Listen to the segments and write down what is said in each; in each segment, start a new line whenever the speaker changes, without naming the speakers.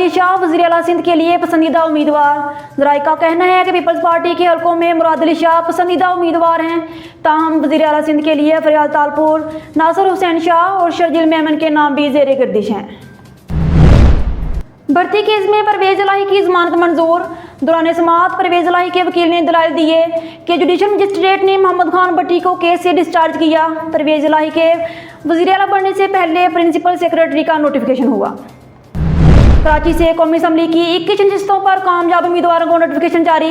अली शाह वज़ीर आला सिंध के लिए पसंदीदा उम्मीदवार। ज़राए का कहना है कि पीपल्स पार्टी के हलकों में मुराद अली शाह पसंदीदा उम्मीदवार हैं, ताहम वज़ीर आला सिंध के लिए फरियाद तालपुर, नासिर हुसैन शाह और शर्जील मेमन के नाम भी ज़ेरे गर्दिश हैं। भर्ती केस में परवेज इलाही की जमानत मंजूर। दौरान समाअत परवेज इलाही के वकील ने दलाइल दिए कि जुडिशल मजिस्ट्रेट ने मोहम्मद खान भट्टी को केस से डिस्चार्ज किया। परवेज इलाही के वज़ीर आला बनने से पहले प्रिंसिपल सेक्रेटरी का नोटिफिकेशन हुआ। कराची से कौमी असम्बली की 21 नशिस्तों पर कामयाब उम्मीदवारों को नोटिफिकेशन जारी।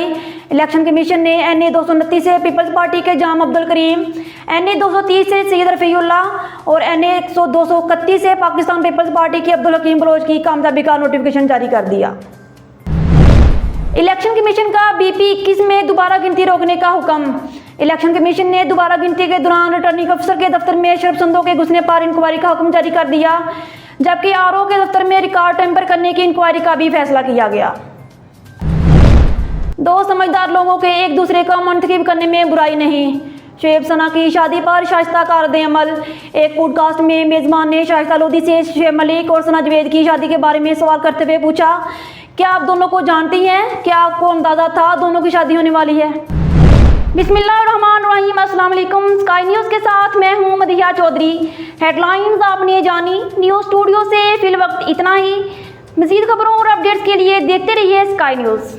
इलेक्शन कमीशन ने NA 229 से पीपल्स पार्टी के जाम अब्दुल करीम, NA 230 से सैयद रफ़ीउल्लाह और NA 231 से पाकिस्तान पीपल्स पार्टी के अब्दुल हकीम बलोच की कामयाबी का नोटिफिकेशन जारी कर दिया। इलेक्शन कमीशन का BP 21 में दोबारा गिनती रोकने का हुक्म। इलेक्शन कमीशन ने दोबारा गिनती के दौरान रिटर्निंग अफसर के दफ्तर में शरपसंदों के घुसने पर इंक्वायरी का हुक्म जारी कर दिया, जबकि RO के दफ्तर में रिकॉर्ड टेम्पर करने की इंक्वायरी का भी फैसला किया गया। दो समझदार लोगों के एक दूसरे का मुंतखब करने में बुराई नहीं। शुएब सना की शादी पर शाइस्ता का रद्द अमल। एक पॉडकास्ट में मेज़बान ने शाइस्ता लोधी से शुएब मलिक और सना जवेद की शादी के बारे में सवाल करते हुए पूछा, क्या आप दोनों को जानती हैं? क्या आपको अंदाज़ा था दोनों की शादी होने वाली है? बिस्मिल्लाहिर्रहमानिर्रहीम। अस्सलाम वालेकुम। स्काई न्यूज़ के साथ मैं हूं मदिहा चौधरी। हेडलाइंस आपने जानी। न्यूज़ स्टूडियो से फिल वक्त इतना ही। मज़ीद खबरों और अपडेट्स के लिए देखते रहिए स्काई न्यूज़।